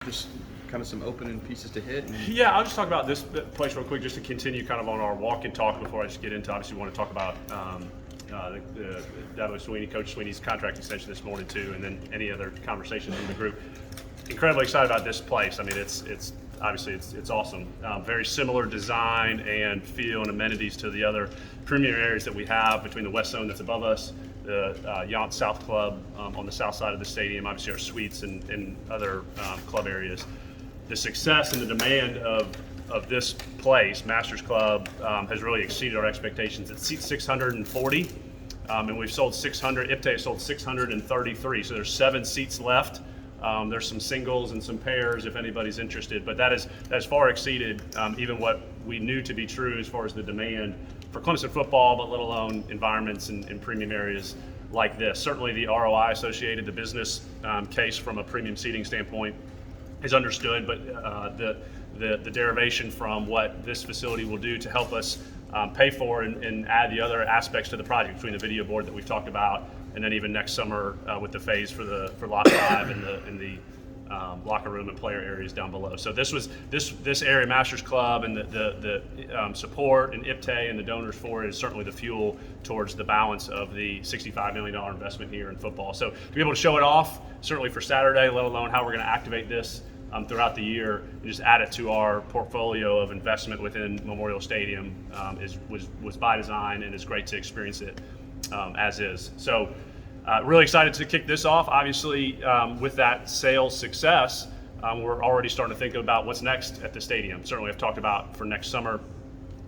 just kind of some opening pieces to hit? Yeah, I'll just talk about this place real quick, just to continue kind of on our walk and talk before I just get into. Obviously, we want to talk about the Dabo Sweeney, Coach Sweeney's contract extension this morning too, and then any other conversations in the group. Incredibly excited about this place. I mean, it's obviously it's awesome. Very similar design and feel and amenities to the other premier areas that we have between the West Zone that's above us, the Yount South Club on the south side of the stadium, obviously our suites and other club areas. The success and the demand of this place, Masters Club, has really exceeded our expectations. It seats 640, and we've sold 600. IPTE has sold 633, so there's 7 seats left. There's some singles and some pairs if anybody's interested, but that has far exceeded even what we knew to be true as far as the demand for Clemson football, but let alone environments and premium areas like this. Certainly the ROI associated, the business case from a premium seating standpoint is understood, but the derivation from what this facility will do to help us pay for and add the other aspects to the project between the video board that we've talked about, and then even next summer with the phase for Lot 5 and the locker room and player areas down below. So this area, Masters Club, and the support and IPTE and the donors for it is certainly the fuel towards the balance of the $65 million investment here in football. So to be able to show it off, certainly for Saturday, let alone how we're going to activate this throughout the year and just add it to our portfolio of investment within Memorial Stadium was by design, and it's great to experience it as is. So really excited to kick this off. Obviously, with that sales success, we're already starting to think about what's next at the stadium. Certainly I've talked about for next summer,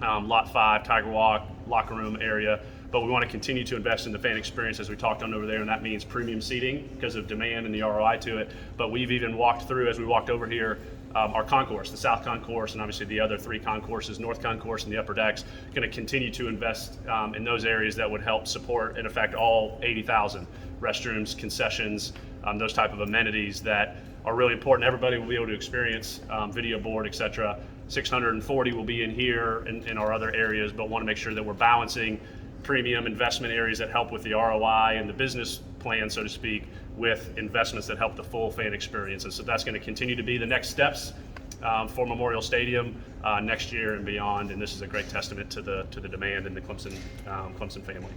Lot 5, Tiger Walk, locker room area, but we want to continue to invest in the fan experience as we talked on over there, and that means premium seating because of demand and the ROI to it. But we've even walked through, as we walked over here, our concourse, the South Concourse, and obviously the other 3 concourses, North Concourse and the upper decks, going to continue to invest in those areas that would help support, in effect, all 80,000 restrooms, concessions, those type of amenities that are really important. Everybody will be able to experience video board, etc. 640 will be in here and in our other areas, but want to make sure that we're balancing premium investment areas that help with the ROI and the business plan, so to speak, with investments that help the full fan experience. And so that's going to continue to be the next steps for Memorial Stadium next year and beyond. And this is a great testament to the demand in the Clemson family.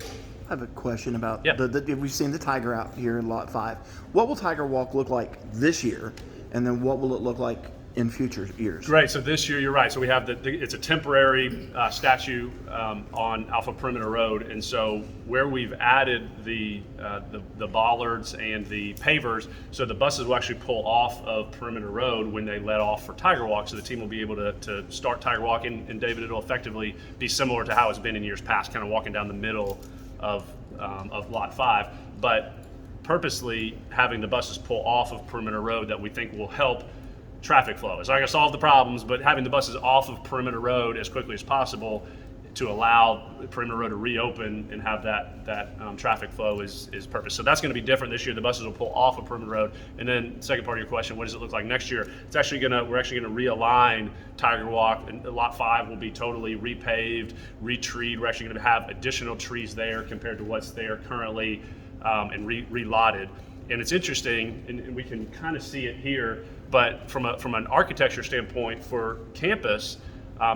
I have a question about Yeah. we've seen the Tiger out here in Lot 5. What will Tiger Walk look like this year, and then what will it look like in future years? Great. So this year, you're right. So we have it's a temporary statue on Alpha Perimeter Road, and so where we've added the bollards and the pavers, so the buses will actually pull off of Perimeter Road when they let off for Tiger Walk. So the team will be able to start Tiger Walk, and David, it'll effectively be similar to how it's been in years past, kind of walking down the middle of Lot 5, but purposely having the buses pull off of Perimeter Road that we think will help traffic flow. It's not going to solve the problems, but having the buses off of Perimeter Road as quickly as possible to allow Perimeter Road to reopen and have that traffic flow is purpose. So that's going to be different this year. The buses will pull off of Perimeter Road. And then second part of your question, what does it look like next year? We're actually going to realign Tiger Walk, and Lot 5 will be totally repaved, retreed. We're actually going to have additional trees there compared to what's there currently, and relotted. And it's interesting, and we can kind of see it here, but from an architecture standpoint for campus,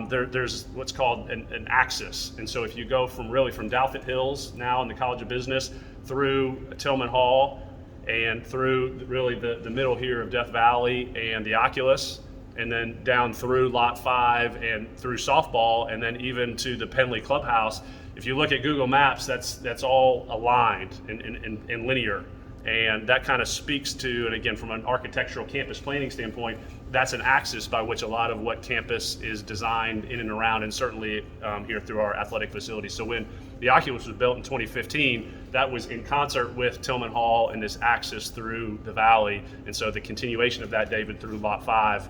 there's what's called an axis. And so if you go from Douthit Hills now in the College of Business through Tillman Hall and through really the middle here of Death Valley and the Oculus, and then down through Lot 5 and through softball, and then even to the Penley Clubhouse, if you look at Google Maps, that's all aligned and linear. And that kind of speaks to, and again, from an architectural campus planning standpoint, that's an axis by which a lot of what campus is designed in and around, and certainly here through our athletic facilities. So when the Oculus was built in 2015, that was in concert with Tillman Hall and this axis through the valley. And so the continuation of that, David, through Lot 5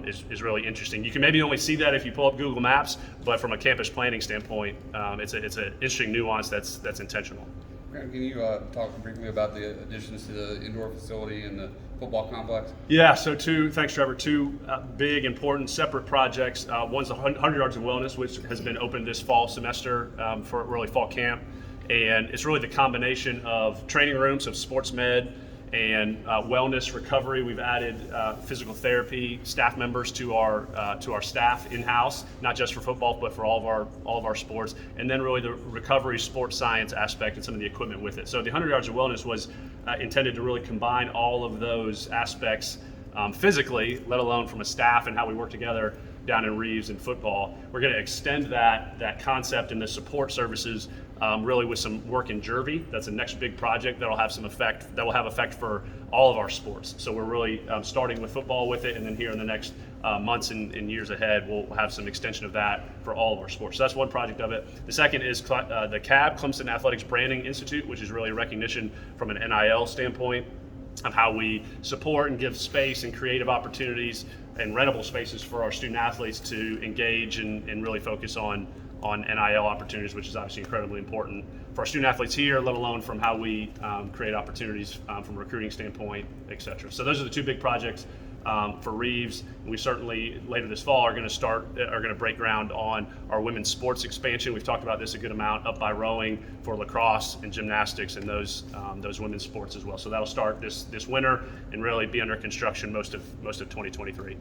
is really interesting. You can maybe only see that if you pull up Google Maps, but from a campus planning standpoint, it's an interesting nuance that's intentional. Can you talk briefly about the additions to the indoor facility and the football complex? Yeah, so thanks Trevor, two big, important, separate projects. One's 100 Yards of Wellness, which has been opened this fall semester for really fall camp. And it's really the combination of training rooms, of sports med, and wellness recovery. We've added physical therapy staff members to our staff in-house, not just for football, but for all of our sports. And then really the recovery sports science aspect and some of the equipment with it. So the 100 Yards of Wellness was intended to really combine all of those aspects physically, let alone from a staff and how we work together down in Reeves in football. We're going to extend that concept and the support services really with some work in Jervy. That's the next big project that will have effect for all of our sports. So we're really starting with football with it, and then here in the next months and years ahead, we'll have some extension of that for all of our sports. So that's one project of it. The second is the CAB, Clemson Athletics Branding Institute, which is really recognition from an NIL standpoint of how we support and give space and creative opportunities and rentable spaces for our student athletes to engage and really focus on NIL opportunities, which is obviously incredibly important for our student athletes here, let alone from how we create opportunities from a recruiting standpoint, et cetera. So those are the two big projects for Reeves. We certainly later this fall are going to break ground on our women's sports expansion. We've talked about this a good amount, up by rowing for lacrosse and gymnastics and those women's sports as well. So that'll start this winter and really be under construction most of 2023.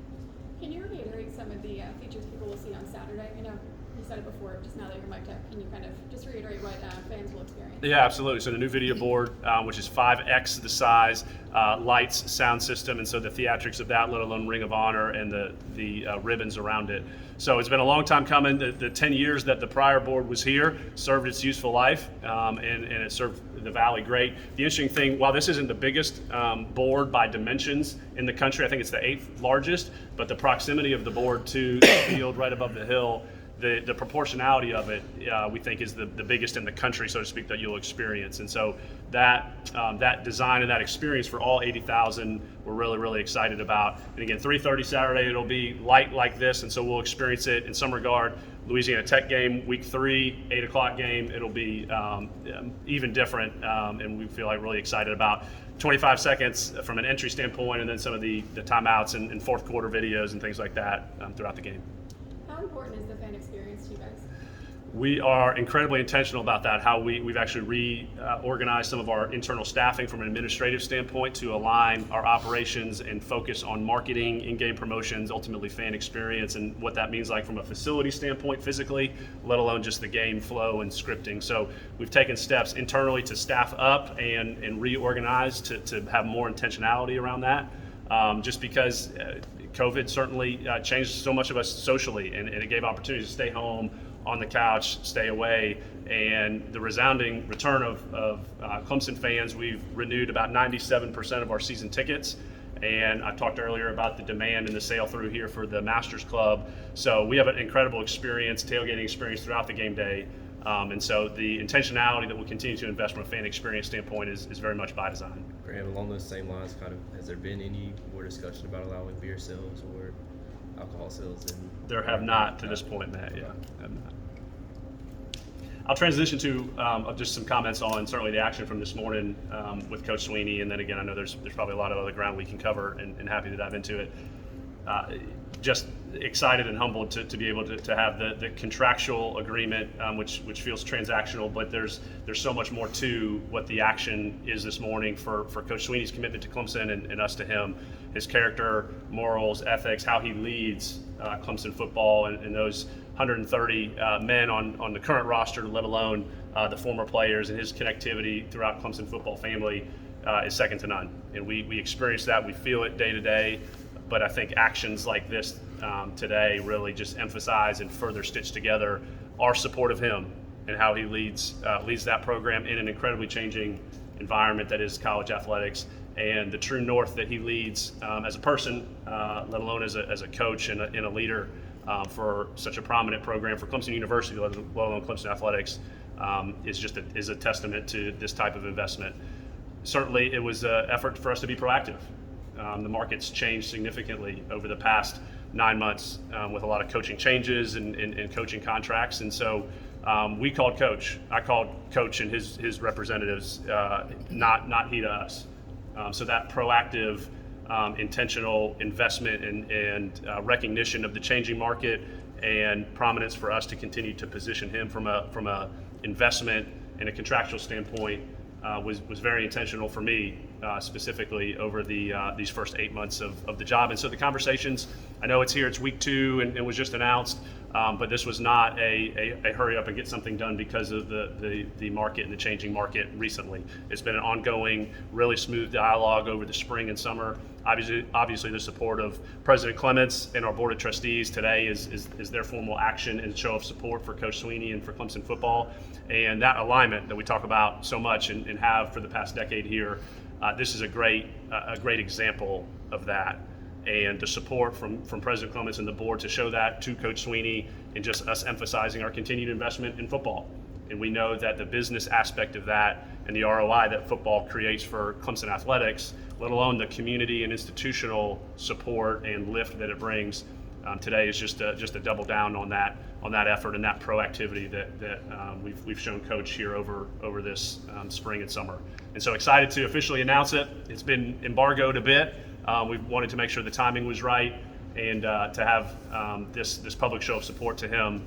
Can you reiterate some of the features people will see on Saturday? I know you said it before, just now that you're mic'd up. Can you kind of just reiterate what fans will experience? Yeah, absolutely. So the new video board, which is 5x the size, lights, sound system, and so the theatrics of that, let alone Ring of Honor and the ribbons around it. So it's been a long time coming. The 10 years that the prior board was here served its useful life, and it served the Valley great. The interesting thing, while this isn't the biggest board by dimensions in the country, I think it's the 8th largest, but the proximity of the board to the field right above the hill, the proportionality of it, we think is the biggest in the country, so to speak, that you'll experience. And so that design and that experience for all 80,000, we're really, really excited about. And again, 3:30 Saturday, it'll be light like this, and so we'll experience it in some regard. Louisiana Tech game, week 3, 8 o'clock game, it'll be even different, and we feel like really excited about 25 seconds from an entry standpoint, and then some of the timeouts and fourth quarter videos and things like that throughout the game. How important is the fan experience to you guys? We are incredibly intentional about that, how we've actually reorganized some of our internal staffing from an administrative standpoint to align our operations and focus on marketing, in-game promotions, ultimately fan experience, and what that means like from a facility standpoint physically, let alone just the game flow and scripting. So we've taken steps internally to staff up and reorganize to have more intentionality around that, just because COVID certainly changed so much of us socially, and it gave opportunities to stay home, on the couch, stay away, and the resounding return of Clemson fans. We've renewed about 97% of our season tickets, and I talked earlier about the demand and the sale through here for the Masters Club. So we have an incredible experience, tailgating experience throughout the game day, and so the intentionality that we'll continue to invest from a fan experience standpoint is very much by design. Graham, along those same lines, has there been any more discussion about allowing beer sales or alcohol sales? There have not to this point, Matt. Yeah, have not. I'll transition to just some comments on certainly the action from this morning with Coach Sweeney, and then again, I know there's probably a lot of other ground we can cover, and happy to dive into it. Just excited and humbled to be able to have the contractual agreement, which feels transactional, but there's so much more to what the action is this morning for Coach Sweeney's commitment to Clemson and us to him, his character, morals, ethics, how he leads Clemson football, and those 130 men on the current roster, let alone the former players, and his connectivity throughout Clemson football family is second to none. And we experience that, we feel it day to day, but I think actions like this today really just emphasize and further stitch together our support of him and how he leads that program in an incredibly changing environment that is college athletics, and the true north that he leads as a person, let alone as a coach and a leader for such a prominent program for Clemson University, let alone Clemson athletics, is a testament to this type of investment. Certainly, it was an effort for us to be proactive. The market's changed significantly over the past 9 months with a lot of coaching changes and coaching contracts, and so we called Coach. I called Coach and his representatives, not he to us. So that proactive, intentional investment and recognition of the changing market and prominence for us to continue to position him from a investment and a contractual standpoint was very intentional for me, specifically over these first 8 months of the job. And so the conversations, I know it's here, it's week 2 and it was just announced, but this was not a hurry up and get something done because of the market and the changing market recently. It's been an ongoing, really smooth dialogue over the spring and summer. Obviously the support of President Clements and our Board of Trustees today is their formal action and show of support for Coach Sweeney and for Clemson football. And that alignment that we talk about so much and have for the past decade here, this is a great example of that. And the support from President Clements and the board to show that to Coach Sweeney, and just us emphasizing our continued investment in football. And we know that the business aspect of that and the ROI that football creates for Clemson athletics, let alone the community and institutional support and lift that it brings, today is just a double down on that effort and that proactivity that we've shown Coach here over this spring and summer. And so excited to officially announce it. It's been embargoed a bit. We wanted to make sure the timing was right, and to have this public show of support to him.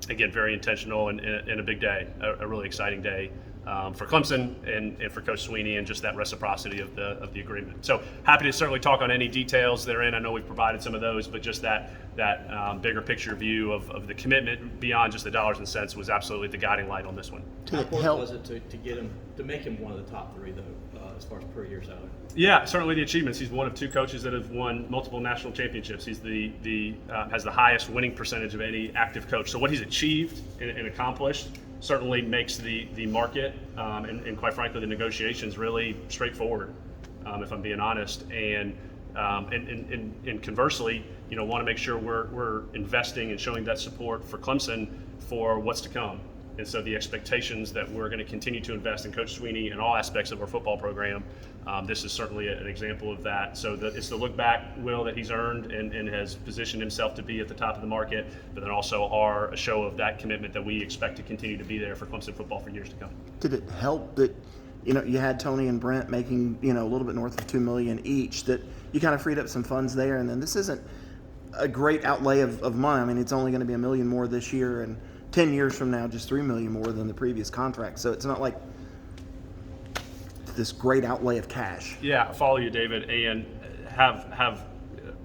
Again, very intentional and a big day, a really exciting day for Clemson and for Coach Sweeney, and just that reciprocity of the agreement. So happy to certainly talk on any details therein. I know we've provided some of those, but just that bigger picture view of the commitment beyond just the dollars and cents was absolutely the guiding light on this one. How important was it to get him, to make him one of the top 3 though, as far as per year salary? Yeah, certainly the achievements. He's one of 2 coaches that have won multiple national championships. He's has the highest winning percentage of any active coach. So what he's achieved and accomplished certainly makes the market and quite frankly the negotiations really straightforward, if I'm being honest. And conversely, want to make sure we're investing and showing that support for Clemson for what's to come. And so the expectations that we're going to continue to invest in Coach Sweeney in all aspects of our football program, this is certainly an example of that. So it's the look back, Will, that he's earned and has positioned himself to be at the top of the market, but then also are a show of that commitment that we expect to continue to be there for Clemson football for years to come. Did it help that you had Tony and Brent making a little bit north of $2 million each, that you kind of freed up some funds there? And then this isn't a great outlay of money. I mean, it's only going to be $1 million more this year, and 10 years from now, just $3 million more than the previous contract. So it's not like this great outlay of cash. Yeah, follow you, David, and have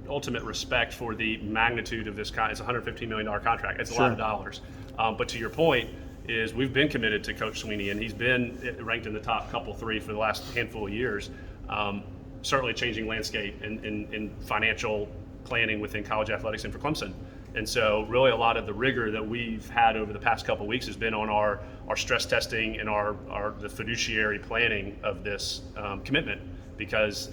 ultimate respect for the magnitude of this. It's a $115 million contract. It's a lot of dollars. But to your point, is we've been committed to Coach Sweeney, and he's been ranked in the top 3 for the last handful of years. Certainly changing landscape in financial planning within college athletics and for Clemson. And so really a lot of the rigor that we've had over the past couple of weeks has been on our stress testing and the fiduciary planning of this commitment, because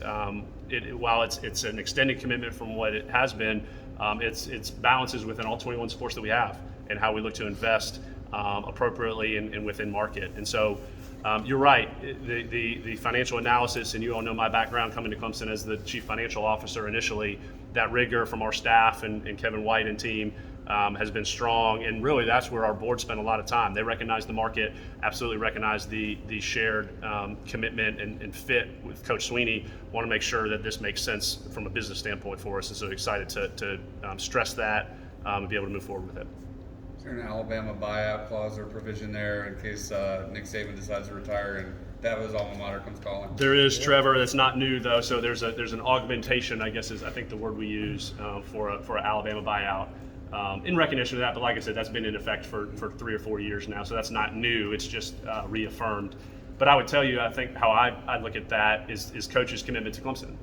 while it's an extended commitment from what it has been, it's balances within all 21 sports that we have and how we look to invest appropriately and within market. And so you're right, the financial analysis, and you all know my background coming to Clemson as the chief financial officer initially, that rigor from our staff and Kevin White and team has been strong, and really that's where our board spent a lot of time. They recognize the market, absolutely recognize the shared commitment and fit with Coach Sweeney, want to make sure that this makes sense from a business standpoint for us, and so excited to stress that and be able to move forward with it. Is there an Alabama buyout clause or provision there in case Nick Saban decides to retire and Dabo's alma mater comes calling? There is, Trevor. That's not new though. So there's an augmentation, I guess is I think the word we use for an Alabama buyout in recognition of that. But like I said, that's been in effect for 3 or 4 years now. So that's not new. It's just reaffirmed. But I would tell you, I think how I look at that is Coach's commitment to Clemson.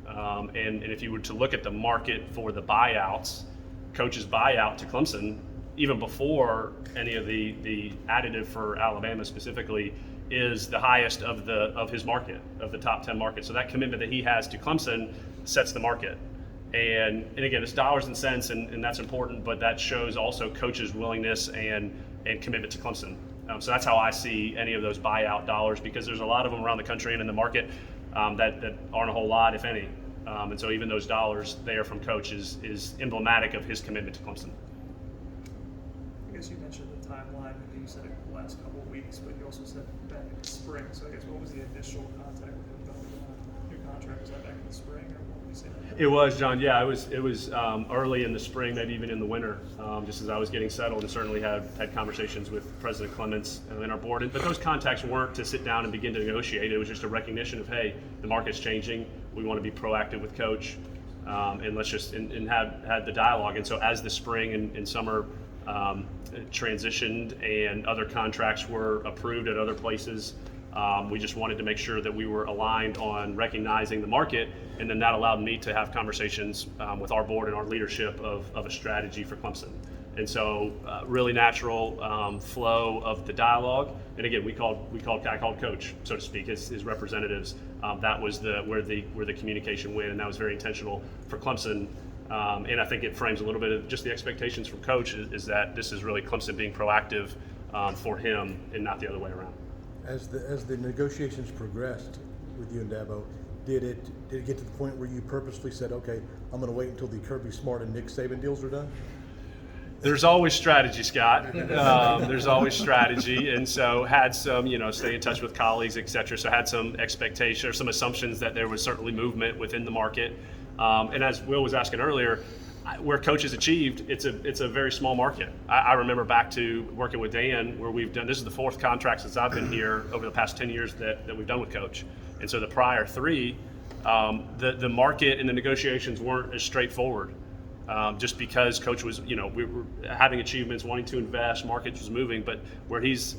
And if you were to look at the market for the buyouts, Coach's buyout to Clemson, even before any of the additive for Alabama specifically, is the highest of his market, of the top 10 markets. So that commitment that he has to Clemson sets the market. And again, it's dollars and cents, and that's important, but that shows also Coach's willingness and commitment to Clemson. So that's how I see any of those buyout dollars, because there's a lot of them around the country and in the market that aren't a whole lot, if any. And so even those dollars there from Coach is emblematic of his commitment to Clemson. I guess you mentioned the timeline, and you said it the last couple of weeks, but you also said back in the spring. So I guess what was the initial contact with him about the new contract? Was that back in the spring or what? you say that? It was, John. Yeah, it was early in the spring, maybe even in the winter, just as I was getting settled, and certainly had conversations with President Clements and our board. But those contacts weren't to sit down and begin to negotiate. It was just a recognition of, hey, the market's changing. We want to be proactive with Coach, and let's just and had the dialogue. And so as the spring and summer transitioned and other contracts were approved at other places, we just wanted to make sure that we were aligned on recognizing the market, and then that allowed me to have conversations with our board and our leadership of a strategy for Clemson. And so, really natural flow of the dialogue. And again, I called Coach, so to speak, his representatives. That was where the communication went, and that was very intentional for Clemson. And I think it frames a little bit of just the expectations from Coach is that this is really Clemson being proactive for him and not the other way around. As the negotiations progressed with you and Dabo, did it get to the point where you purposely said, okay, I'm going to wait until the Kirby Smart and Nick Saban deals are done? There's always strategy, Scott. There's always strategy, and so had some, stay in touch with colleagues, et cetera. So had some expectation or some assumptions that there was certainly movement within the market. And as Will was asking earlier, where Coach has achieved, it's a very small market. I remember back to working with Dan, where we've done, this is the fourth contract since I've been here over the past 10 years that we've done with Coach. And so the prior three, the market and the negotiations weren't as straightforward. Just because Coach was, we were having achievements, wanting to invest, market was moving, but what he's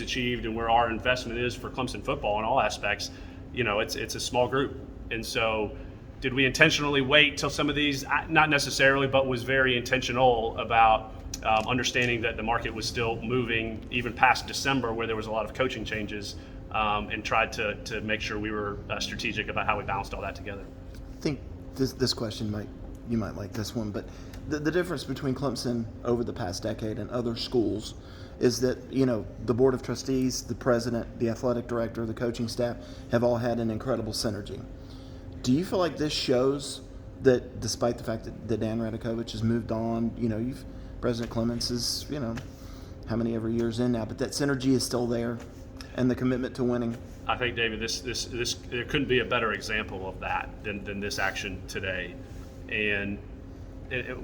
achieved and where our investment is for Clemson football in all aspects, it's a small group. And so did we intentionally wait till some of these? Not necessarily, but was very intentional about understanding that the market was still moving even past December, where there was a lot of coaching changes, and tried to make sure we were strategic about how we balanced all that together. I think this question you might like this one, but the difference between Clemson over the past decade and other schools is that, the board of trustees, the president, the athletic director, the coaching staff have all had an incredible synergy. Do you feel like this shows that despite the fact that Dan Radakovich has moved on, President Clements is, how many ever years in now, but that synergy is still there and the commitment to winning? I think, David, this there couldn't be a better example of that than this action today. And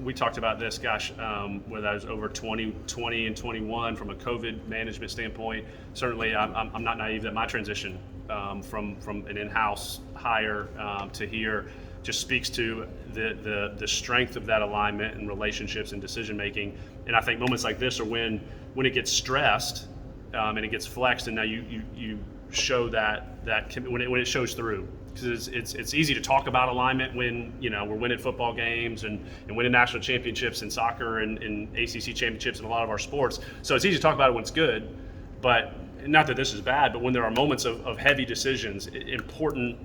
we talked about this, whether that was over 2020 and 21 from a COVID management standpoint. Certainly, I'm not naive that my transition from an in-house hire to here just speaks to the strength of that alignment and relationships and decision making. And I think moments like this are when it gets stressed and it gets flexed, and now you show that when it shows through. Because it's easy to talk about alignment when we're winning football games and winning national championships in soccer and ACC championships in a lot of our sports. So it's easy to talk about it when it's good, but not that this is bad. But when there are moments of heavy decisions, important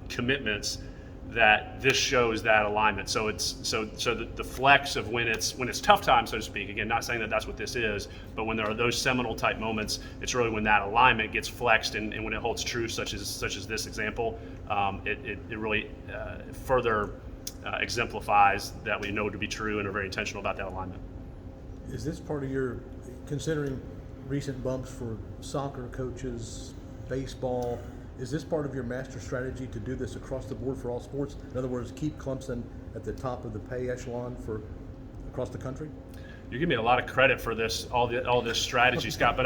commitments, that this shows that alignment. So it's the flex of when it's tough time, so to speak. Again, not saying that that's what this is, but when there are those seminal type moments, it's really when that alignment gets flexed and when it holds true, such as this example, it really further exemplifies that we know it to be true and are very intentional about that alignment. Is this part of your, considering recent bumps for soccer coaches, baseball, is this part of your master strategy to do this across the board for all sports? In other words, keep Clemson at the top of the pay echelon for across the country? You give me a lot of credit for this, all this strategy, Scott. But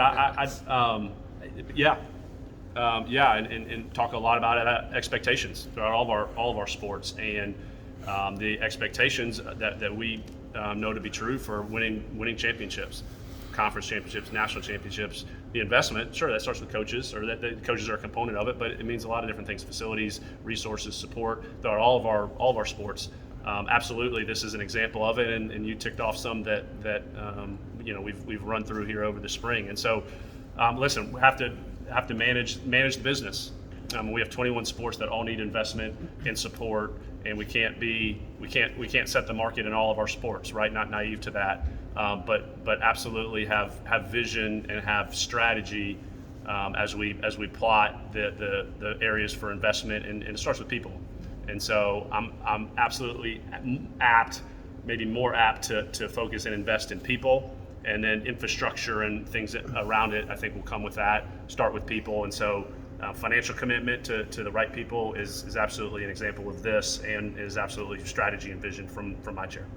and talk a lot about expectations throughout all of our sports, and the expectations that we know to be true for winning championships, conference championships, national championships. The investment, sure, that starts with coaches, or that the coaches are a component of it, but it means a lot of different things: facilities, resources, support. Throughout all of our sports. Absolutely, this is an example of it, and you ticked off some that we've run through here over the spring. And so, listen, we have to manage the business. We have 21 sports that all need investment and support, and we can't set the market in all of our sports, right? Not naive to that, but absolutely have vision and have strategy as we plot the areas for investment, and it starts with people. And so I'm absolutely apt, maybe more apt to focus and invest in people, and then infrastructure and things around it I think will come with that. Start with people, and so financial commitment to the right people is absolutely an example of this, and is absolutely strategy and vision from my chair.